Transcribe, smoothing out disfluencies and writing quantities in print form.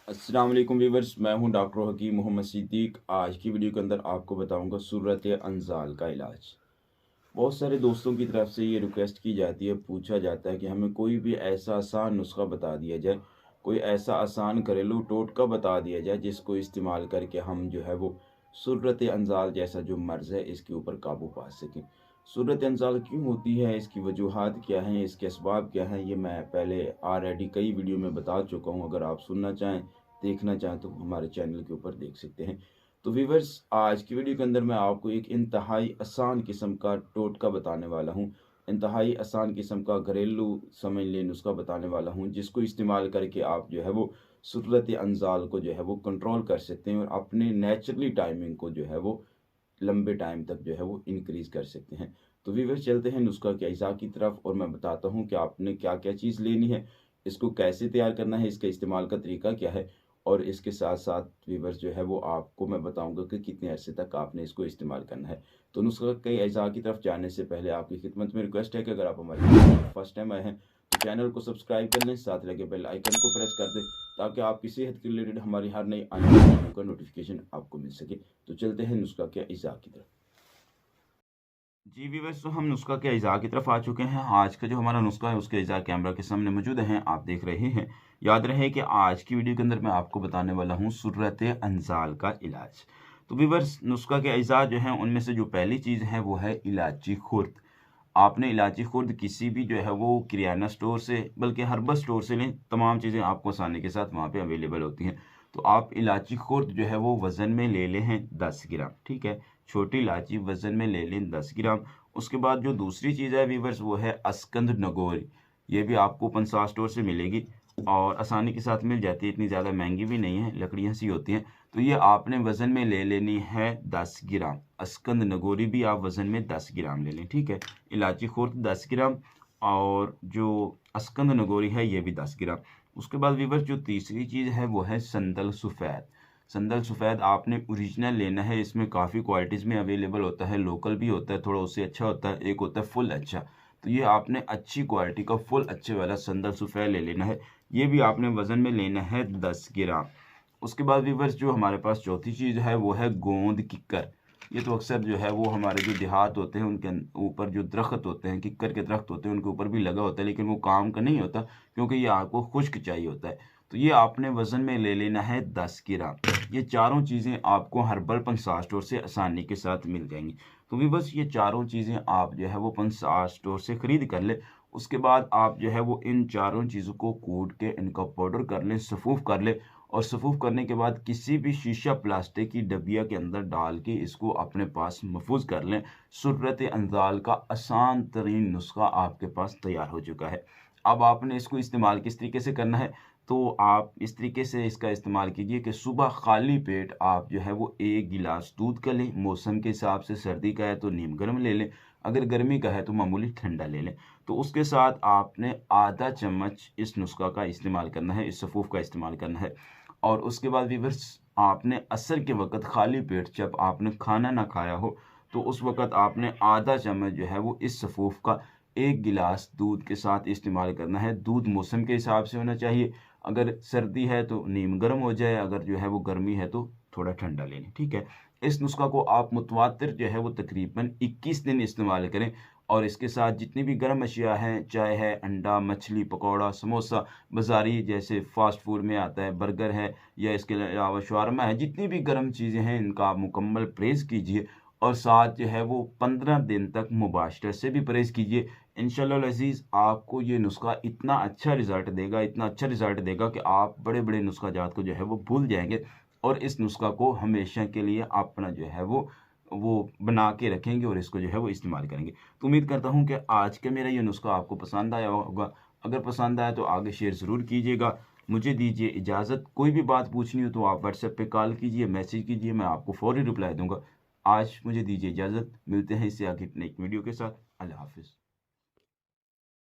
अस्सलाम वालेकुम व्यूवर्स, मैं हूं डॉक्टर हकीम मोहम्मद सिद्दीक। आज की वीडियो के अंदर आपको बताऊंगा सूरत अंजाल का इलाज। बहुत सारे दोस्तों की तरफ से ये रिक्वेस्ट की जाती है, पूछा जाता है कि हमें कोई भी ऐसा आसान नुस्खा बता दिया जाए, कोई ऐसा आसान घरेलू टोटका बता दिया जाए जिसको इस्तेमाल करके हम जो है वो सूरत अंजाल जैसा जो मर्ज़ है इसके ऊपर काबू पा सकें। सूरत अंजाल क्यों होती है, इसकी वजूहात क्या हैं, इसके असबाब क्या हैं, ये मैं पहले ऑलरेडी कई वीडियो में बता चुका हूँ। अगर आप सुनना चाहें, देखना चाहें तो हमारे चैनल के ऊपर देख सकते हैं। तो व्यूवर्स, आज की वीडियो के अंदर मैं आपको एक इंतहाई आसान किस्म का टोटका बताने वाला हूँ। इंतहाई आसान किस्म का घरेलू समझ लें नुस्खा बताने वाला हूँ, जिसको इस्तेमाल करके आप जो है वो सूरत अंजाल को जो है वो कंट्रोल कर सकते हैं और अपने नेचुरली टाइमिंग को जो है वो लंबे टाइम तक जो है वो इंक्रीज़ कर सकते हैं। तो व्यूअर्स, चलते हैं नुस्खा के अज्जा की तरफ और मैं बताता हूँ कि आपने क्या-क्या चीज़ लेनी है, इसको कैसे तैयार करना है, इसका इस्तेमाल का तरीका क्या है और इसके साथ-साथ व्यूअर्स जो है वो आपको मैं बताऊँगा कि कितने अरसे तक आपने इसको इस्तेमाल करना है। तो नुस्खा के अज्जा की तरफ जाने से पहले आपकी खिदमत में रिक्वेस्ट है कि अगर आप हमारे चैनल पर फर्स्ट टाइम आए हैं, तो चैनल को सब्सक्राइब कर लें, साथ लगे बेल आइकन को प्रेस कर दें ताकि आपकी सेहत के रिलेटेड हमारी हर नई आने वाली वीडियो का नोटिफिकेशन आपको मिल सके। तो चलते हैं नुस्खा के अज्जा की तरफ। जी व्यूअर्स, तो हम नुस्खा के अज्जा की तरफ आ चुके हैं। आज का जो हमारा नुस्खा है उसके अज्जा कैमरा के सामने मौजूद हैं, आप देख रहे हैं। याद रहे कि आज की वीडियो के अंदर मैं आपको बताने वाला हूँ सूरत अंजाल का इलाज। तो व्यूअर्स, नुस्खा के अज्जा जो हैं उनमें से जो पहली चीज़ है वो है इलायची खुर्द। आपने इलायची खुर्द किसी भी जो है वो किराना स्टोर से, बल्कि हर्बल स्टोर से लें, तमाम चीज़ें आपको आसानी के साथ वहाँ पे अवेलेबल होती हैं। तो आप इलायची खुर्द जो है वो वज़न में ले लें 10 ग्राम, ठीक है। छोटी इलायची वज़न में ले लें 10 ग्राम। उसके बाद जो दूसरी चीज़ है व्यूअर्स वो है अस्कंद नगोरी। ये भी आपको पंसार स्टोर से मिलेगी और आसानी के साथ मिल जाती है, इतनी ज़्यादा महंगी भी नहीं है, लकड़ियाँ सी होती हैं। तो ये आपने वज़न में ले लेनी है 10 ग्राम। अस्कंद नगोरी भी आप वज़न में 10 ग्राम ले लें, ठीक है। इलायची खुर्द 10 ग्राम और जो अस्कंद नगोरी है ये भी 10 ग्राम। उसके बाद व्यूअर्स जो तीसरी चीज़ है वो है संदल सफ़ेद। संदल सफ़ेद आपने ओरिजिनल लेना है, इसमें काफ़ी क्वालिटीज़ में अवेलेबल होता है, लोकल भी होता है, थोड़ा उससे अच्छा होता है, एक होता है फुल अच्छा। तो ये आपने अच्छी क्वालिटी का फुल अच्छे वाला संदल सफ़ेद ले लेना है। ये भी आपने वज़न में लेना है 10 ग्राम। उसके बाद व्यूअर्स जो हमारे पास चौथी चीज़ है वो है गोंद किक्कर। ये तो अक्सर जो है वो हमारे जो देहात होते हैं उनके ऊपर जो दरख्त होते हैं, किक्कर के दरख्त होते हैं, उनके ऊपर भी लगा होता है, लेकिन वो काम का नहीं होता क्योंकि ये आपको खुश्क चाहिए होता है। तो ये आपने वज़न में ले लेना है 10 ग्राम। ये चारों चीज़ें आपको हर्बल पंसार स्टोर से आसानी के साथ मिल जाएंगी। तो भी बस ये चारों चीज़ें आप जो है वो पंसार स्टोर से ख़रीद कर लें। उसके बाद आप जो है वो इन चारों चीज़ों को कूट के इनका पाउडर कर लें, सफ़ूफ़ कर लें और सफ़ूफ़ करने के बाद किसी भी शीशा प्लास्टिक की डब्बिया के अंदर डाल के इसको अपने पास महफूज कर लें। सूरत अंजाल का आसान तरीन नुस्खा आपके पास तैयार हो चुका है। अब आपने इसको इस्तेमाल किस तरीके से करना है, तो आप इस तरीके से इसका इस्तेमाल कीजिए कि सुबह खाली पेट आप जो है वो 1 गिलास दूध का लें। मौसम के हिसाब से सर्दी का है तो नीम गर्म ले लें, अगर गर्मी का है तो मामूली ठंडा ले लें। तो उसके साथ आपने आधा चम्मच इस नुस्खा का इस्तेमाल करना है, इस सफ़ूफ़ का इस्तेमाल करना है। और उसके बाद व्यूअर्स आपने असर के वक़्त खाली पेट जब आपने खाना ना खाया हो, तो उस वक़्त आपने आधा चम्मच जो है वो इस सफ़ूफ़ का 1 गिलास दूध के साथ इस्तेमाल करना है। दूध मौसम के हिसाब से होना चाहिए, अगर सर्दी है तो नीम गर्म हो जाए, अगर जो है वो गर्मी है तो थोड़ा ठंडा ले लें, ठीक है। इस नुस्खा को आप मुतवातिर जो है वो तकरीबन 21 दिन इस्तेमाल करें और इसके साथ जितनी भी गर्म अशिया हैं, चाय है, अंडा, मछली, पकौड़ा, समोसा, बाज़ारी जैसे फ़ास्ट फूड में आता है, बर्गर है या इसके अलावा शवारमा है, जितनी भी गर्म चीज़ें हैं इनका आप मुकम्मल परहेज़ कीजिए और साथ जो है वो 15 दिन तक मुबाशरत से भी परहेज़ कीजिए। इंशाअल्लाह अज़ीज़ आपको ये नुस्खा इतना अच्छा रिज़ल्ट देगा, इतना अच्छा रिज़ल्ट देगा कि आप बड़े-बड़े नुस्ख़ा को जो है वो भूल जाएँगे और इस नुस्खा को हमेशा के लिए अपना जो है वो बना के रखेंगे और इसको जो है वो इस्तेमाल करेंगे। तो उम्मीद करता हूँ कि आज का मेरा ये नुस्खा आपको पसंद आया होगा। अगर पसंद आया तो आगे शेयर ज़रूर कीजिएगा। मुझे दीजिए इजाज़त। कोई भी बात पूछनी हो तो आप व्हाट्सएप पे कॉल कीजिए, मैसेज कीजिए, मैं आपको फ़ौरी रिप्लाई दूँगा। आज मुझे दीजिए इजाज़त। मिलते हैं इससे आगे नेक्स्ट वीडियो के साथ। अल्लाह हाफ़िज़।